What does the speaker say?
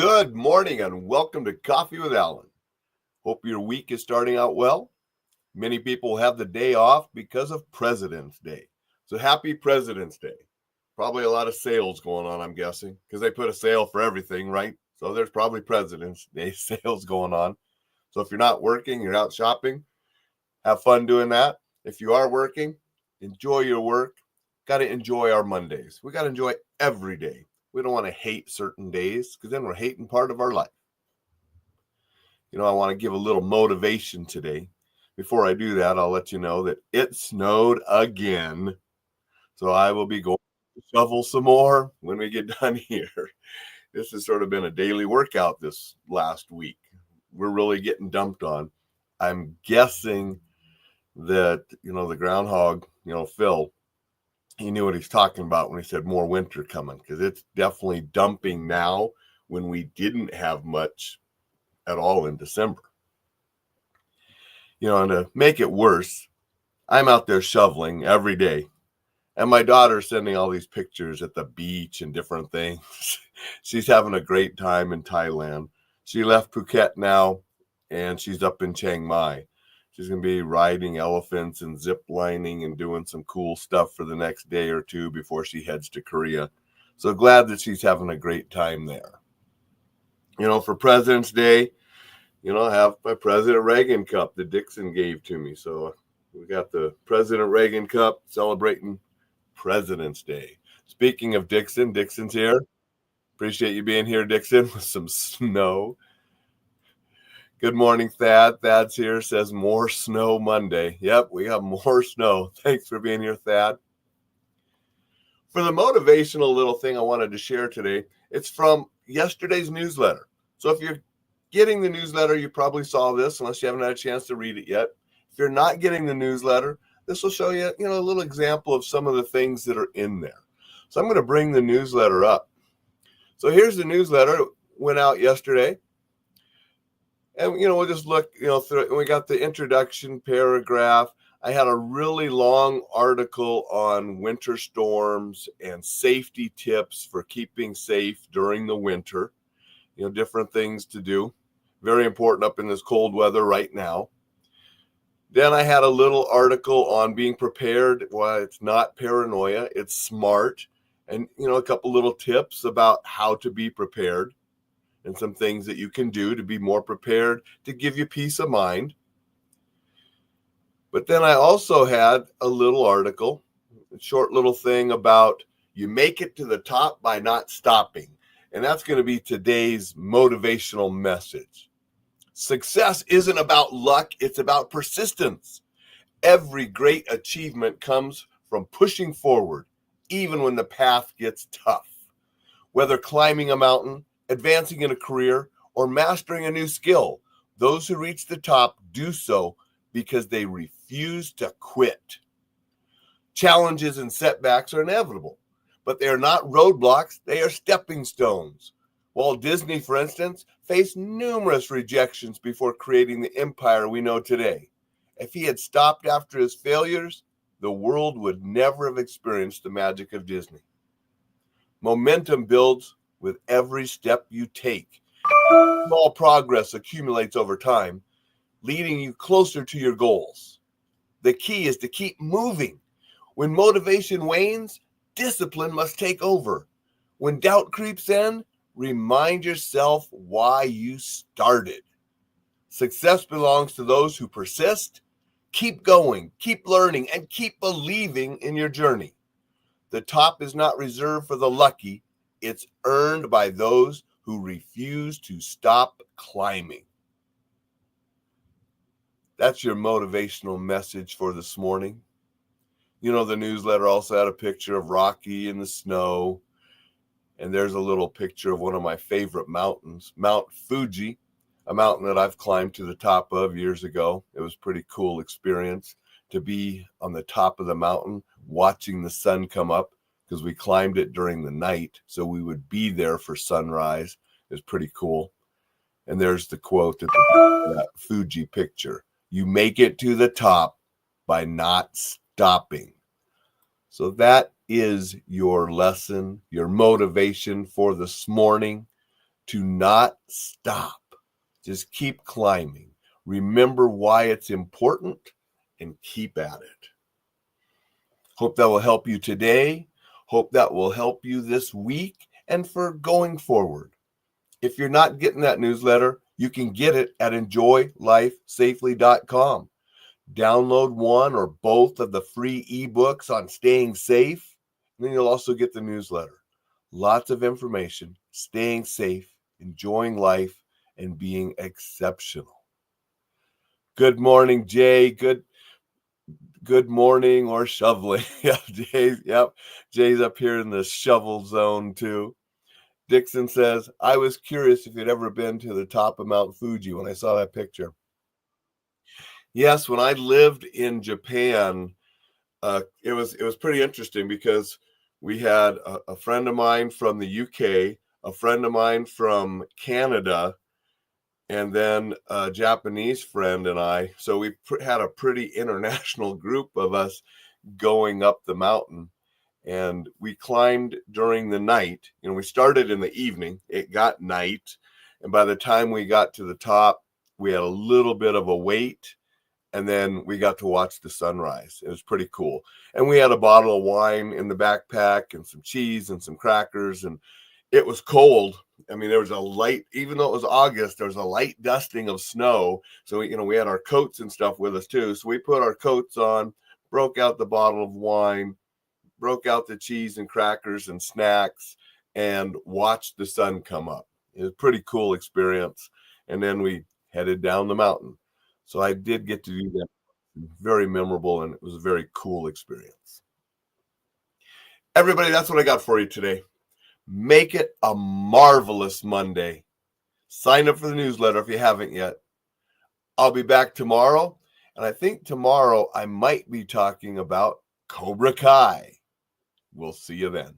Good morning and welcome to Coffee with Alain. Hope your week is starting out well. Many people have the day off because of President's Day. So happy President's Day. Probably a lot of sales going on, I'm guessing, because they put a sale for everything, right? So there's probably President's Day sales going on. So if you're not working, you're out shopping, have fun doing that. If you are working, enjoy your work. Got to enjoy our Mondays. We got to enjoy every day. We don't want to hate certain days because then we're hating part of our life. I want to give a little motivation today. Before I do that, I'll let you know that it snowed again. So I will be going to shovel some more when we get done here. This has sort of been a daily workout this last week. We're really getting dumped on. I'm guessing that, the groundhog, Phil, he knew what he's talking about when he said more winter coming, because it's definitely dumping now when we didn't have much at all in December. And to make it worse, I'm out there shoveling every day, and my daughter's sending all these pictures at the beach and different things. She's having a great time in Thailand. She left Phuket now, and she's up in Chiang Mai. She's going to be riding elephants and zip lining and doing some cool stuff for the next day or two before she heads to Korea. So glad that she's having a great time there. For President's Day, I have my President Reagan cup that Dixon gave to me. So we got the President Reagan cup celebrating President's Day. Speaking of Dixon, Dixon's here. Appreciate you being here, Dixon, with some snow. Good morning, Thad. Thad's here, says more snow Monday. Yep, we have more snow. Thanks for being here, Thad. For the motivational little thing I wanted to share today, it's from yesterday's newsletter. So if you're getting the newsletter, you probably saw this, unless you haven't had a chance to read it yet. If you're not getting the newsletter, this will show you, a little example of some of the things that are in there. So I'm going to bring the newsletter up. So here's the newsletter. It went out yesterday. And, we'll just look, through it. And we got the introduction paragraph. I had a really long article on winter storms and safety tips for keeping safe during the winter. Different things to do. Very important up in this cold weather right now. Then I had a little article on being prepared. Well, it's not paranoia, it's smart. And, a couple little tips about how to be prepared and some things that you can do to be more prepared to give you peace of mind. But then I also had a little article, a short little thing about you make it to the top by not stopping. And that's going to be today's motivational message. Success isn't about luck, it's about persistence. Every great achievement comes from pushing forward, even when the path gets tough. Whether climbing a mountain, advancing in a career, or mastering a new skill, those who reach the top do so because they refuse to quit. Challenges and setbacks are inevitable, but they are not roadblocks, they are stepping stones. Walt Disney, for instance, faced numerous rejections before creating the empire we know today. If he had stopped after his failures, the world would never have experienced the magic of Disney. Momentum builds with every step you take. Small progress accumulates over time, leading you closer to your goals. The key is to keep moving. When motivation wanes, discipline must take over. When doubt creeps in, remind yourself why you started. Success belongs to those who persist, keep going, keep learning, and keep believing in your journey. The top is not reserved for the lucky. It's earned by those who refuse to stop climbing. That's your motivational message for this morning. The newsletter also had a picture of Rocky in the snow. And there's a little picture of one of my favorite mountains, Mount Fuji, a mountain that I've climbed to the top of years ago. It was a pretty cool experience to be on the top of the mountain, watching the sun come up, because we climbed it during the night, so we would be there for sunrise. It was pretty cool. And there's the quote at that Fuji picture. You make it to the top by not stopping. So that is your lesson, your motivation for this morning. to not stop. Just keep climbing. Remember why it's important and keep at it. Hope that will help you today. Hope that will help you this week and for going forward. If you're not getting that newsletter, you can get it at enjoylifesafely.com. Download one or both of the free ebooks on staying safe, and then you'll also get the newsletter. Lots of information, staying safe, enjoying life, and being exceptional. Good morning, Jay. Good morning or shoveling. Jay's up here in the shovel zone too. Dixon says, I was curious if you'd ever been to the top of Mount Fuji when I saw that picture. Yes, when I lived in Japan, it was pretty interesting because we had a friend of mine from the UK, a friend of mine from Canada, and then a Japanese friend and I. So we had a pretty international group of us going up the mountain. And we climbed during the night. We started in the evening. It got night. And by the time we got to the top, we had a little bit of a wait. And then we got to watch the sunrise. It was pretty cool. And we had a bottle of wine in the backpack and some cheese and some crackers. And it was cold. I mean, there was a light, even though it was August, there was a light dusting of snow. So, we had our coats and stuff with us too. So we put our coats on, broke out the bottle of wine, broke out the cheese and crackers and snacks, and watched the sun come up. It was a pretty cool experience. And then we headed down the mountain. So I did get to do that. Very memorable, and it was a very cool experience. Everybody, that's what I got for you today. Make it a marvelous Monday. Sign up for the newsletter if you haven't yet. I'll be back tomorrow, and I think tomorrow I might be talking about Cobra Kai. We'll see you then.